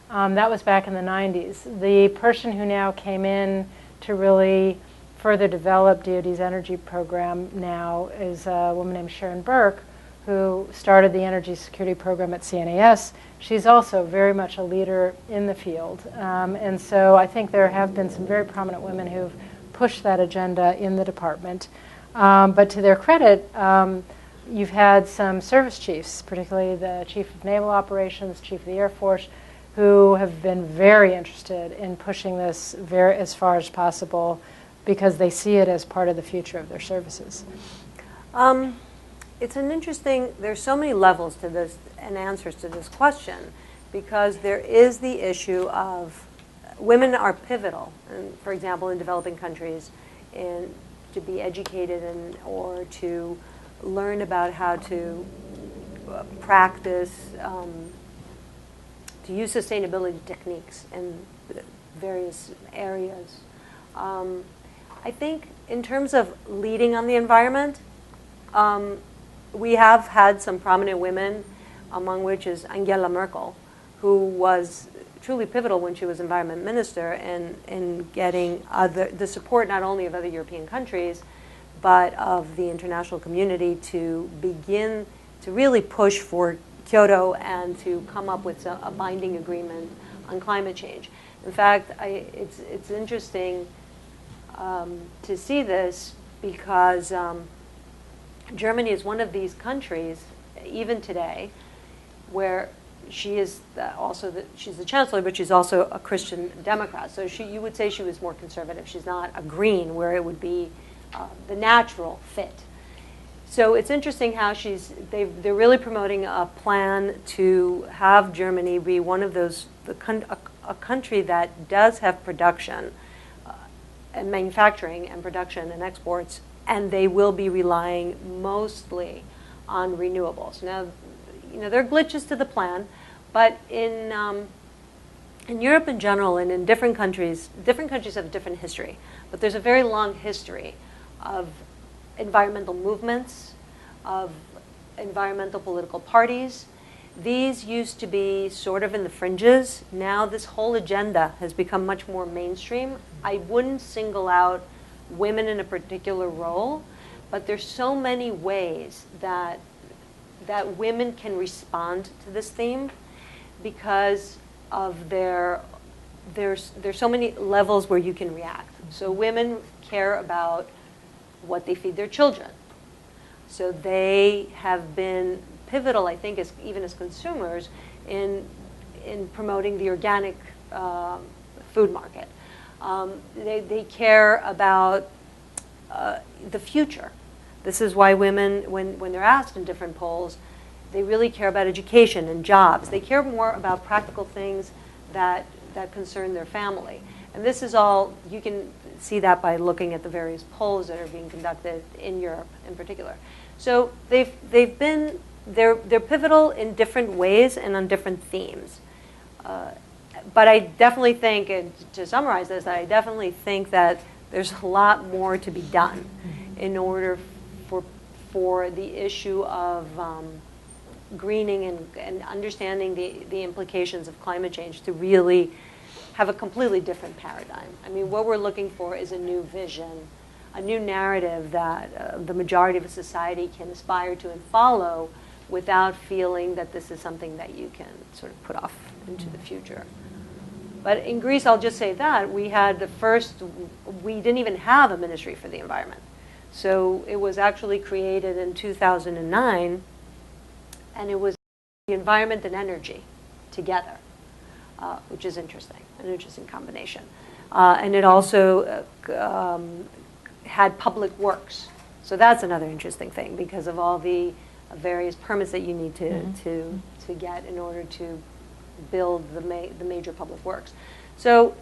That was back in the 90s. The person who now came in to really further develop DoD's energy program now is a woman named Sharon Burk, who started the energy security program at CNAS. She's also very much a leader in the field. And so I think there have been some very prominent women who've pushed that agenda in the department. But to their credit, you've had some service chiefs, particularly the Chief of Naval Operations, Chief of the Air Force, who have been very interested in pushing this as far as possible because they see it as part of the future of their services. It's an interesting, there's so many levels to this and answers to this question, because there is the issue of women are pivotal, and for example, in developing countries, to be educated or to learn about how to practice, to use sustainability techniques in various areas. I think in terms of leading on the environment, we have had some prominent women, among which is Angela Merkel, who was truly pivotal when she was environment minister in getting the support not only of other European countries, but of the international community to begin to really push for Kyoto and to come up with a binding agreement on climate change. In fact, it's interesting to see this because Germany is one of these countries, even today, where she is she's the chancellor, but she's also a Christian Democrat. So you would say she was more conservative. She's not a green, where it would be the natural fit. So it's interesting how they're really promoting a plan to have Germany be one of those a country that does have production and manufacturing and production and exports, and they will be relying mostly on renewables. Now, there are glitches to the plan, but in Europe in general and in different countries have a different history. But there's a very long history of environmental movements, of environmental political parties. These used to be sort of in the fringes. Now this whole agenda has become much more mainstream. I wouldn't single out women in a particular role, but there's so many ways that women can respond to this theme because of there's so many levels where you can react. So women care about what they feed their children. So they have been pivotal, I think, even as consumers, in promoting the organic food market. They care about the future. This is why women, when they're asked in different polls, they really care about education and jobs. They care more about practical things that concern their family. And this is all, you can see that by looking at the various polls that are being conducted in Europe in particular. So they're pivotal in different ways and on different themes. But I definitely think, and to summarize this, I definitely think that there's a lot more to be done in order for the issue of greening and understanding the implications of climate change to really have a completely different paradigm. I mean, what we're looking for is a new vision, a new narrative that the majority of a society can aspire to and follow without feeling that this is something that you can sort of put off into the future. But in Greece, I'll just say that we didn't even have a ministry for the environment. So it was actually created in 2009, and it was the environment and energy together, which is interesting, an interesting combination. And it also had public works. So that's another interesting thing because of all the various permits that you need to get in order to build the major public works. So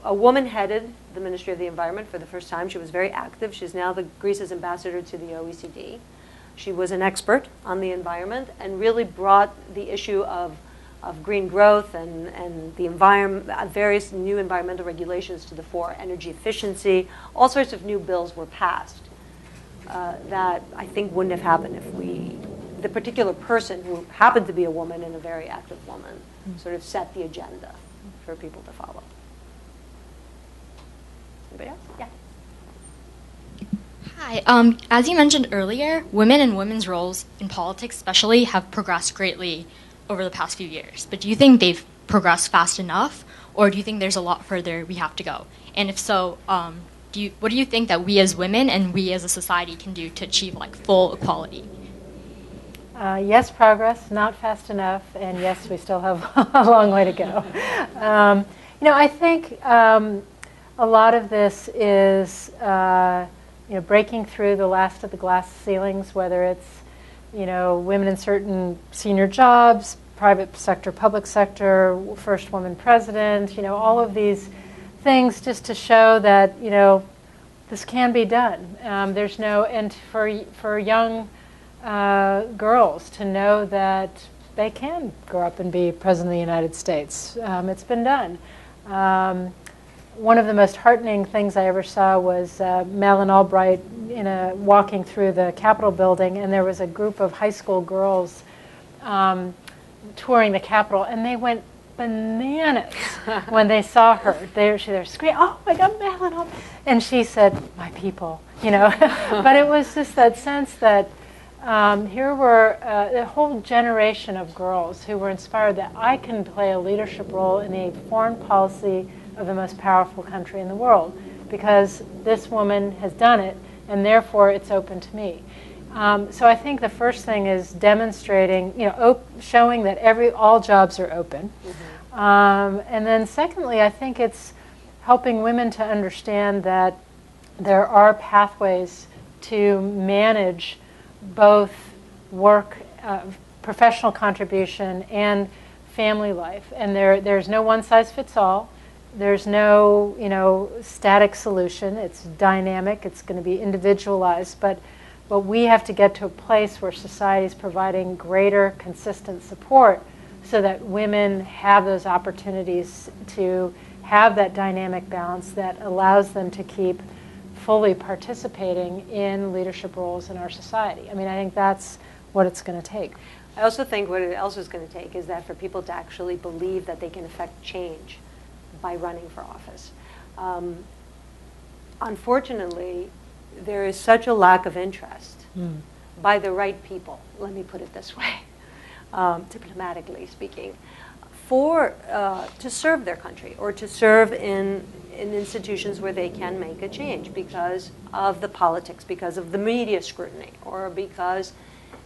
a woman headed the Ministry of the Environment for the first time. She was very active. She's now Greece's ambassador to the OECD. She was an expert on the environment and really brought the issue of green growth and the environment, various new environmental regulations to the fore, energy efficiency. All sorts of new bills were passed that I think wouldn't have happened if the particular person who happened to be a woman and a very active woman sort of set the agenda for people to follow. Anybody else? Yeah. Hi. As you mentioned earlier, women and women's roles in politics especially have progressed greatly over the past few years. But do you think they've progressed fast enough, or do you think there's a lot further we have to go? And if so, what do you think that we as women and we as a society can do to achieve like full equality? Yes, progress, not fast enough, and yes, we still have a long way to go. I think a lot of this is breaking through the last of the glass ceilings, whether it's women in certain senior jobs, private sector, public sector, first woman president, all of these things just to show that this can be done. And for young girls to know that they can grow up and be president of the United States. It's been done. One of the most heartening things I ever saw was Madeleine Albright walking through the Capitol building, and there was a group of high school girls touring the Capitol, and they went bananas when they saw her. They're screaming, "Oh my God, Madeleine Albright!" And she said, "My people," But it was just that sense that here were a whole generation of girls who were inspired that I can play a leadership role in the foreign policy of the most powerful country in the world because this woman has done it, and therefore it's open to me. So I think the first thing is demonstrating, showing that all jobs are open. And then secondly, I think it's helping women to understand that there are pathways to manage both work, professional contribution, and family life. And there's no one size fits all. There's no, static solution. It's dynamic. It's going to be individualized. But we have to get to a place where society is providing greater consistent support so that women have those opportunities to have that dynamic balance that allows them to keep fully participating in leadership roles in our society. I mean, I think that's what it's going to take. I also think what it else is going to take is that for people to actually believe that they can affect change by running for office. Unfortunately, there is such a lack of interest by the right people, let me put it this way, diplomatically speaking, to serve their country or to serve in institutions where they can make a change because of the politics, because of the media scrutiny, or because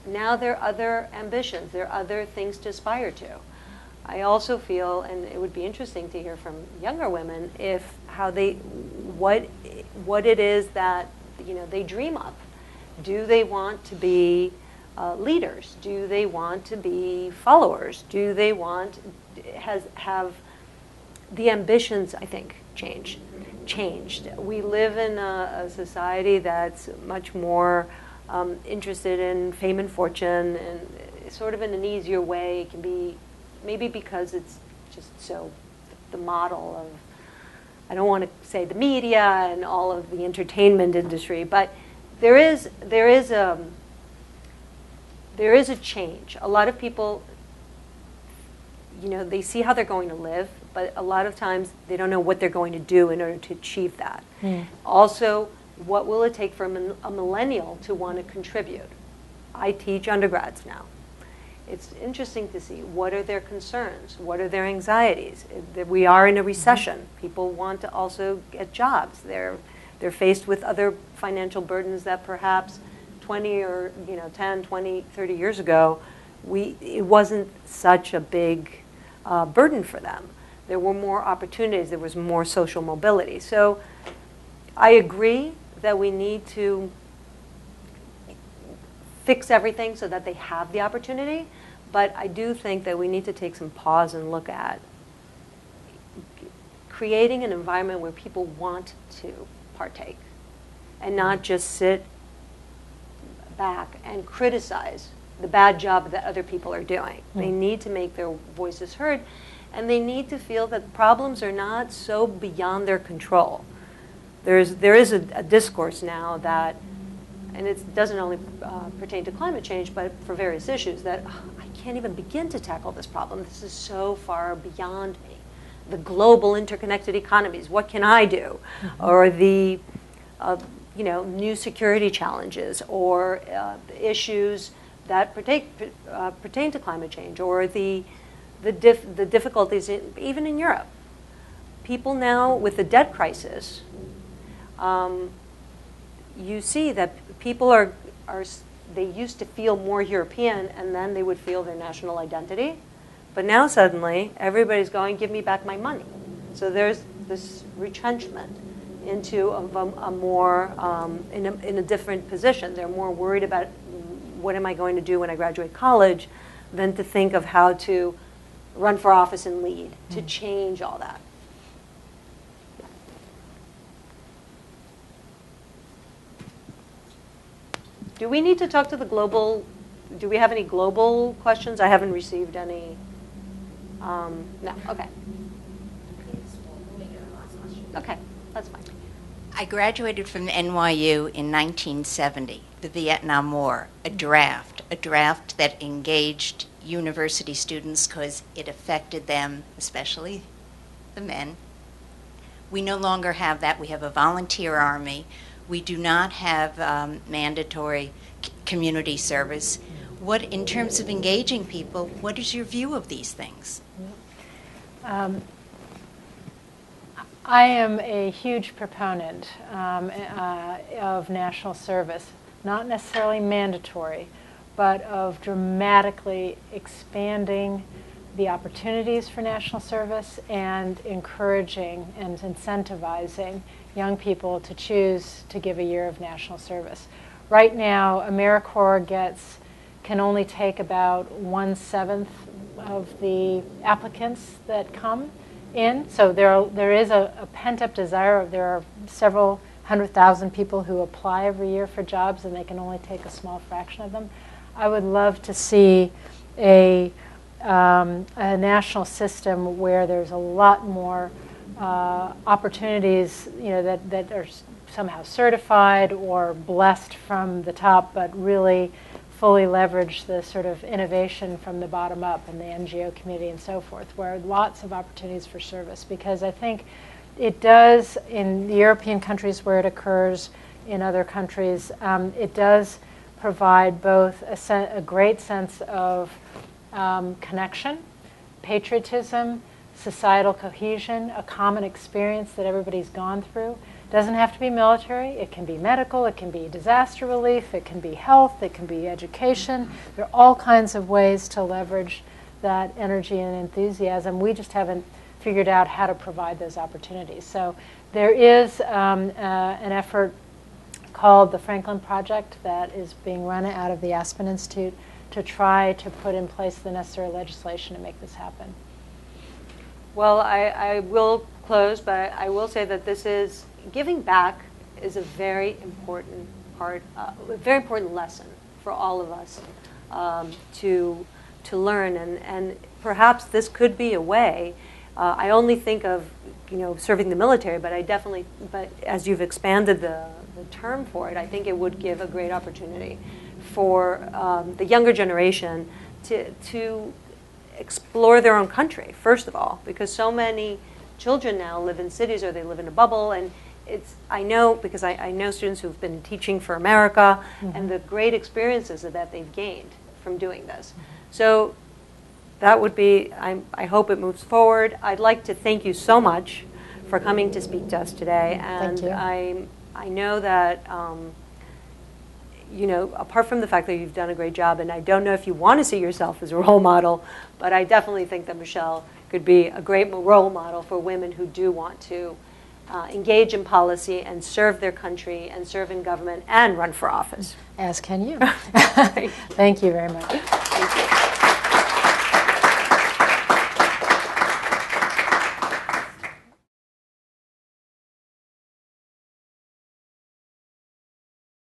now there are other ambitions, there are other things to aspire to. I also feel, and it would be interesting to hear from younger women, what it is that they dream of. Do they want to be leaders? Do they want to be followers? Do they want have the ambitions? I think changed. We live in a society that's much more interested in fame and fortune, and sort of in an easier way. It can be maybe because it's just so the model of, I don't want to say the media and all of the entertainment industry, but there is a change. A lot of people, they see how they're going to live, but a lot of times they don't know what they're going to do in order to achieve that. Also, what will it take for a millennial to want to contribute? I teach undergrads now. It's interesting to see what are their concerns, what are their anxieties. We are in a recession. People want to also get jobs. They're faced with other financial burdens that perhaps 20 or 10, 20, 30 years ago, it wasn't such a big burden for them. There were more opportunities. There was more social mobility. So I agree that we need to fix everything so that they have the opportunity, but I do think that we need to take some pause and look at creating an environment where people want to partake and not just sit back and criticize the bad job that other people are doing. They need to make their voices heard, and they need to feel that problems are not so beyond their control. There is a discourse now that, and it doesn't only pertain to climate change, but for various issues, that I can't even begin to tackle this problem. This is so far beyond me. The global interconnected economies, what can I do? Or the new security challenges, or issues that pertain to climate change, or the difficulties even in Europe. People now, with the debt crisis, you see that people they used to feel more European, and then they would feel their national identity. But now suddenly, everybody's going, give me back my money. So there's this retrenchment into a more, in a different position. They're more worried about what am I going to do when I graduate college than to think of how to run for office and lead, to change all that. Do we need to talk to the global, do we have any global questions? I haven't received any. No, okay. Okay, that's fine. I graduated from NYU in 1970, the Vietnam War, a draft that engaged university students because it affected them, especially the men. We no longer have that. We have a volunteer army. We do not have mandatory community service. What, in terms of engaging people, what is your view of these things? I am a huge proponent of national service, not necessarily mandatory, but of dramatically expanding the opportunities for national service and encouraging and incentivizing young people to choose to give a year of national service. Right now, AmeriCorps can only take about 1/7 of the applicants that come in. So there is a pent-up desire. There are several 100,000 people who apply every year for jobs, and they can only take a small fraction of them. I would love to see a national system where there's a lot more opportunities, that are somehow certified or blessed from the top, but really fully leverage the sort of innovation from the bottom up in the NGO community and so forth, where lots of opportunities for service. Because I think it does, in the European countries where it occurs, in other countries, it does provide both a great sense of connection, patriotism, societal cohesion, a common experience that everybody's gone through. It doesn't have to be military. It can be medical. It can be disaster relief. It can be health. It can be education. There are all kinds of ways to leverage that energy and enthusiasm. We just haven't figured out how to provide those opportunities. So there is an effort called the Franklin Project that is being run out of the Aspen Institute to try to put in place the necessary legislation to make this happen. Well, I will close, but I will say that this is, giving back is a very important part, a very important lesson for all of us to learn, and perhaps this could be a way. I only think of, serving the military, but but as you've expanded the term for it, I think it would give a great opportunity for the younger generation to explore their own country, first of all, because so many children now live in cities or they live in a bubble, and I know, because I know students who've been teaching for America, and the great experiences that they've gained from doing this. So that would be, I hope it moves forward. I'd like to thank you so much for coming to speak to us today. And Thank you. I know that, apart from the fact that you've done a great job, and I don't know if you want to see yourself as a role model, but I definitely think that Michele could be a great role model for women who do want to engage in policy and serve their country and serve in government and run for office. As can you. Thank you very much. Thank you.